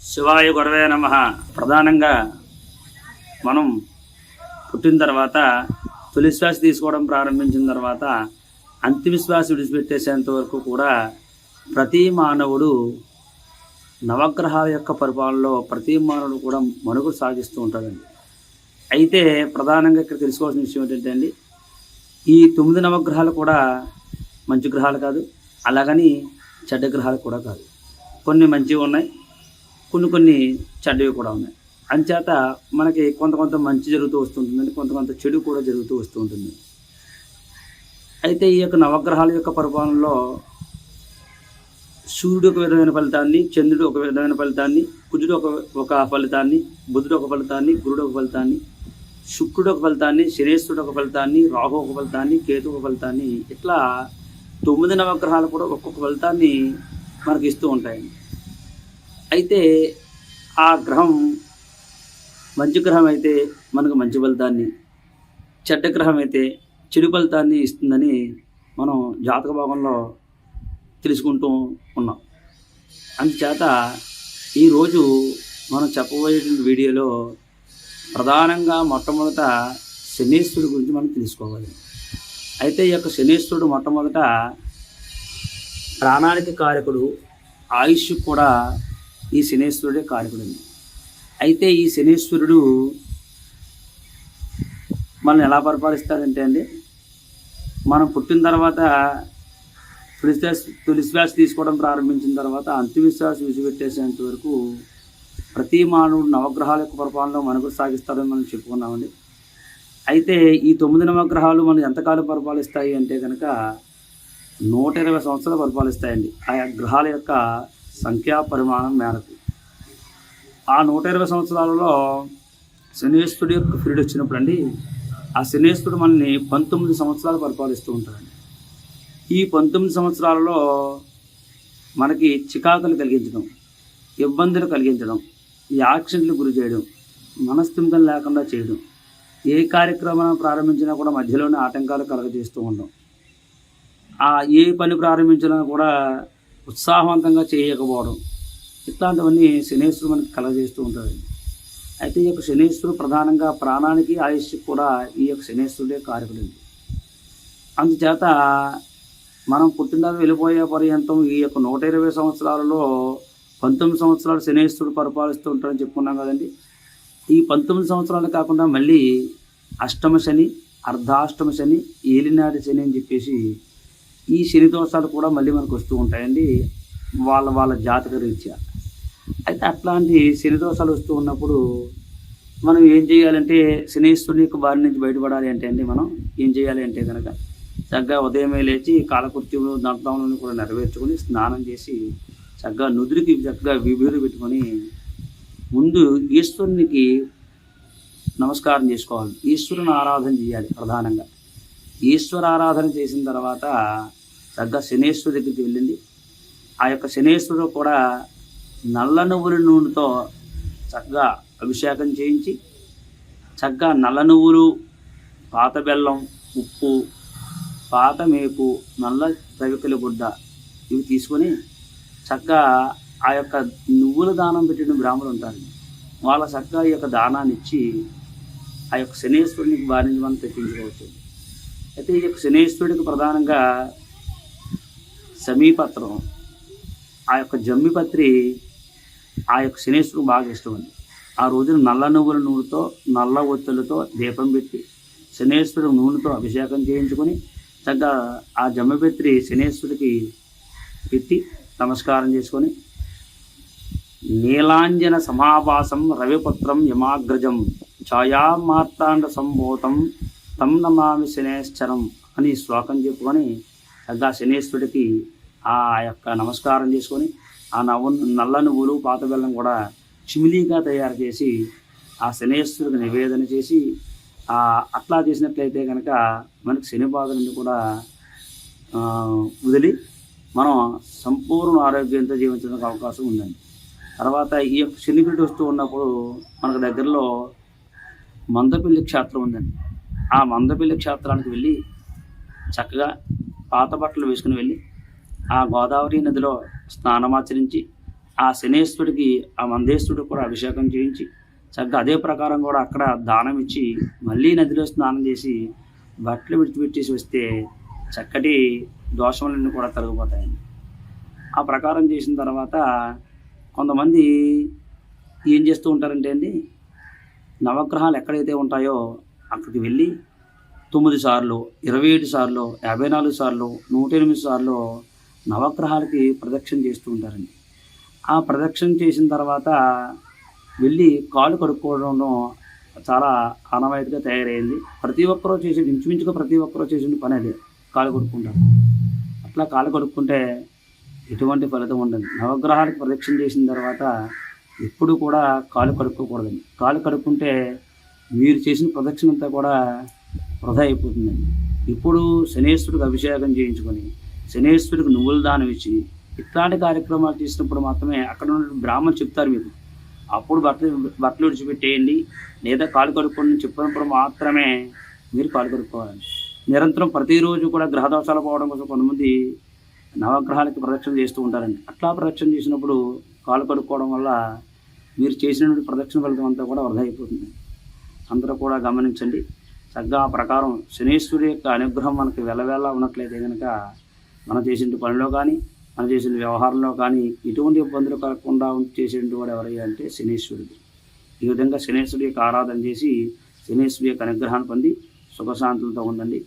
శివాయ గురవే నమః. ప్రధానంగా మనం పుట్టిన తర్వాత తొలి శ్వాస తీసుకోవడం ప్రారంభించిన తర్వాత అంతిమ శ్వాస విడిచిపెట్టేసేంత వరకు కూడా ప్రతి మానవుడు నవగ్రహాల యొక్క పరిపాలనలో ప్రతి మానవుడు కూడా మనుగడ సాగిస్తూ ఉంటాడండి. అయితే ప్రధానంగా ఇక్కడ తెలుసుకోవాల్సిన విషయం ఏంటంటే అండి, ఈ 9 నవగ్రహాలు కూడా మంచి గ్రహాలు కాదు, అలాగని చెడ్డ గ్రహాలు కూడా కాదు. కొన్ని మంచివి ఉన్నాయి, కొన్ని చెడ్డవి కూడా ఉన్నాయి. అంచేత మనకి కొంత మంచి జరుగుతూ వస్తుంటుందండి, కొంత చెడు కూడా జరుగుతూ వస్తూ ఉంటుంది. అయితే ఈ యొక్క నవగ్రహాల యొక్క పరిపాలనలో సూర్యుడు ఒక విధమైన ఫలితాన్ని, చంద్రుడు ఒక విధమైన ఫలితాన్ని, కుజుడు ఒక ఫలితాన్ని, బుధుడు ఒక ఫలితాన్ని, గురుడు ఒక ఫలితాన్ని, శుక్రుడు ఒక ఫలితాన్ని, శనేశ్వరుడు ఒక ఫలితాన్ని, రాహు ఒక ఫలితాన్ని, కేతు ఒక ఫలితాన్ని, ఇట్లా 9 నవగ్రహాలు కూడా ఒక్కొక్క ఫలితాన్ని మనకి ఇస్తూ ఉంటాయండి. అయితే ఆ గ్రహం మంచి గ్రహం అయితే మనకు మంచి ఫలితాన్ని, చెడ్డ గ్రహం అయితే చెడు ఫలితాన్ని ఇస్తుందని మనం జాతక భాగంలో తెలుసుకుంటూ ఉన్నాం. అందుచేత ఈరోజు మనం చెప్పబోయే వీడియోలో ప్రధానంగా మొట్టమొదట శనీశ్వరుడు గురించి మనం తెలుసుకోవాలి. అయితే ఈ యొక్క శనీశ్వరుడు మొట్టమొదట ప్రాణానికి కారకుడు, ఆయుష్ కూడా ఈ శనీశ్వరుడే కారకుడు. అయితే ఈ శనీశ్వరుడు మనల్ని ఎలా పరిపాలిస్తాడంటే అండి, మనం పుట్టిన తర్వాత తొలి శ్వాస తీసుకోవడం ప్రారంభించిన తర్వాత అంతిమ శ్వాస విడిచిపెట్టేసేంత వరకు ప్రతి మానవుడు నవగ్రహాల యొక్క పరిపాలనలో మనుగడ సాగిస్తాడని మనం చెప్పుకున్నామండి. అయితే ఈ 9 నవగ్రహాలు మనం ఎంతకాలం పరిపాలిస్తాయి అంటే కనుక 120 సంవత్సరాలు పరిపాలిస్తాయండి. ఆయా గ్రహాల యొక్క సంఖ్యా పరిమాణం మేరకు. ఆ 120 సంవత్సరాలలో శనీశ్వరుడు యొక్క పీరియడ్ వచ్చినప్పుడు అండి, ఆ శనీశ్వరుడు మనల్ని 19 సంవత్సరాలు పరిపాలిస్తూ ఉంటాడండి. ఈ 19 సంవత్సరాలలో మనకి చికాకులు కలిగించడం, ఇబ్బందులు కలిగించడం, యాక్సిడెంట్లు గురి చేయడం, మనస్థిమితం లేకుండా చేయడం, ఏ కార్యక్రమాన్ని ప్రారంభించినా కూడా మధ్యలోనే ఆటంకాలు కలగజేస్తూ ఉండడం, ఏ పని ప్రారంభించినా కూడా ఉత్సాహవంతంగా చేయకపోవడం, ఇట్లాంటివన్నీ శనీశ్వరుడు మనకి కలగజేస్తూ ఉంటాడు. అయితే ఈ యొక్క శనీశ్వరుడు ప్రధానంగా ప్రాణానికి, ఆయుష్కి కూడా ఈ యొక్క శనీశ్వరుడే కారకుడు. అందుచేత మనం పుట్టిన వెళ్ళిపోయే పర్యంతం ఈ యొక్క 120 సంవత్సరాలలో 19 సంవత్సరాలు శనీశ్వరుడు పరిపాలిస్తూ ఉంటాడని చెప్పుకున్నాం కదండి. ఈ 19 సంవత్సరాలు కాకుండా మళ్ళీ అష్టమ శని, అర్ధాష్టమ శని, ఏలినాటి శని అని చెప్పేసి ఈ శని దోషాలు కూడా మళ్ళీ మనకు వస్తూ ఉంటాయండి, వాళ్ళ జాతక రీత్యా. అయితే అట్లాంటి శని దోషాలు వస్తూ ఉన్నప్పుడు మనం ఏం చేయాలంటే, శనీశ్వరుని యొక్క బారి నుంచి బయటపడాలి అంటే అండి, మనం ఏం చేయాలి అంటే కనుక చక్కగా ఉదయమే లేచి కాలకృత్యములు దంతాలను కూడా నెరవేర్చుకొని స్నానం చేసి చక్కగా నుదురికి చక్కగా విభూది పెట్టుకొని ముందు ఈశ్వరునికి నమస్కారం చేసుకోవాలి. ఈశ్వరుని ఆరాధన చేయాలి. ప్రధానంగా ఈశ్వర ఆరాధన చేసిన తర్వాత చక్కగా శనేశ్వరు దగ్గరికి వెళ్ళింది. ఆ యొక్క శనేశ్వరుడు కూడా నల్ల నువ్వుల నూనెతో చక్కగా అభిషేకం చేయించి, చక్కగా నల్ల నువ్వులు, పాత బెల్లం, ఉప్పు, పాత మేపు, నల్ల తవికల గుడ్డ ఇవి తీసుకొని చక్కగా ఆ యొక్క నువ్వుల దానం పెట్టిన బ్రాహ్మణులు ఉంటారు, వాళ్ళ చక్కగా ఈ యొక్క దానాన్ని ఇచ్చి ఆ యొక్క శనీశ్వరునికి బారి నుంచి మనం తెప్పించుకోవచ్చు. అయితే ఈ యొక్క శనీశ్వరుడికి ప్రధానంగా సమీపత్రం, ఆ యొక్క జమ్మిపత్రి ఆ యొక్క శనీశ్వరుడు బాగా ఇష్టం అండి. ఆ రోజున నల్ల నువ్వుల నూనెతో, నల్ల ఒత్తులతో దీపం పెట్టి శనీశ్వరుడు నూనెతో అభిషేకం చేయించుకొని చక్కగా ఆ జమ్మిపత్రి శనీశ్వరుడికి పెట్టి నమస్కారం చేసుకొని, నీలాంజన సమాభాసం రవిపుత్రం యమాగ్రజం ఛాయామార్తాండ సంభూతం తం నమామి శనేశ్వరం అని శ్లోకం చెప్పుకొని చక్కగా శనీశ్వరుడికి ఆ యొక్క నమస్కారం చేసుకొని, ఆ నల్ల నువ్వులు, పాత బెల్లం కూడా చిమిలీగా తయారు చేసి ఆ శనీశ్వరుడికి నివేదన చేసి, అట్లా చేసినట్లయితే కనుక మనకి శని బాధ నుండి కూడా వదిలి మనం సంపూర్ణ ఆరోగ్యంతో జీవించడానికి అవకాశం ఉందండి. తర్వాత ఈ యొక్క శనిపీడ వస్తూ ఉన్నప్పుడు మనకు దగ్గరలో మందపల్లి క్షేత్రం ఉందండి. ఆ మందపల్లి క్షేత్రానికి వెళ్ళి చక్కగా పాత బట్టలు వేసుకుని వెళ్ళి ఆ గోదావరి నదిలో స్నానమాచరించి ఆ శనేశ్వరుడికి ఆ మందేశ్వరుడికి కూడా అభిషేకం చేయించి చక్కగా అదే ప్రకారం కూడా అక్కడ దానం ఇచ్చి మళ్ళీ నదిలో స్నానం చేసి బట్టలు విడిచిపెట్టేసి వస్తే చక్కటి దోషములన్నీ కూడా తొలగిపోతాయండి. ఆ ప్రకారం చేసిన తర్వాత కొంతమంది ఏం చేస్తూ ఉంటారంటే అండి, నవగ్రహాలు ఎక్కడైతే ఉంటాయో అక్కడికి వెళ్ళి 9 సార్లు, 27 సార్లు, 54 సార్లు, 108 సార్లు నవగ్రహాలకి ప్రదక్షిణ చేస్తూ ఉంటారండి. ఆ ప్రదక్షిణ చేసిన తర్వాత వెళ్ళి కాళ్ళు కడుక్కోవడంలో చాలా ఆనవాయితీగా తయారైంది. ప్రతి ఒక్కరూ చేసే ఇంచుమించుగా ప్రతి ఒక్కరూ చేసిన పని అదే, కాళ్ళు కడుక్కుంటారు. అట్లా కాళ్ళు కడుక్కుంటే ఎటువంటి ఫలితం ఉండదు. నవగ్రహాలకు ప్రదక్షిణ చేసిన తర్వాత ఎప్పుడు కూడా కాళ్ళు కడుక్కోకూడదండి. కాళ్ళు కడుక్కుంటే మీరు చేసిన ప్రదక్షిణ అంతా కూడా వృధా అయిపోతుందండి. ఇప్పుడు శనేశ్వరుడికి అభిషేకం చేయించుకొని శనేశ్వరుడికి నువ్వుల దానం ఇచ్చి ఇట్లాంటి కార్యక్రమాలు చేసినప్పుడు మాత్రమే అక్కడ ఉన్న బ్రాహ్మణులు చెప్తారు మీకు, అప్పుడు బట్టలు విడిచిపెట్టేయండి లేదా కాళ్ళు కడుక్కోండి చెప్పినప్పుడు మాత్రమే మీరు కాళ్ళు కడుక్కోవాలండి. నిరంతరం ప్రతిరోజు కూడా గ్రహ దోషాలు పోవడం కోసం కొంతమంది నవగ్రహాలకి ప్రదక్షిణ చేస్తూ ఉంటారండి. అట్లా ప్రదక్షిణ చేసినప్పుడు కాళ్ళు కడుక్కోవడం వల్ల మీరు చేసినటువంటి ప్రదక్షిణ ఫలితం అంతా కూడా వృధా అయిపోతుంది. అందరూ కూడా గమనించండి. చక్కగా ఆ ప్రకారం శనీశ్వరుడి యొక్క అనుగ్రహం మనకి వెలవేలా ఉన్నట్లయితే కనుక మనం చేసిన పనిలో కానీ మనం చేసిన వ్యవహారంలో కానీ ఎటువంటి ఇబ్బందులు కలగకుండా చేసేటువంటి వాడు ఎవరయ్యా అంటే శనీశ్వరుడు. ఈ విధంగా శనీశ్వరుడి యొక్క ఆరాధన చేసి శనీశ్వరుడి యొక్క అనుగ్రహాన్ని పొంది సుఖశాంతులతో ఉండండి.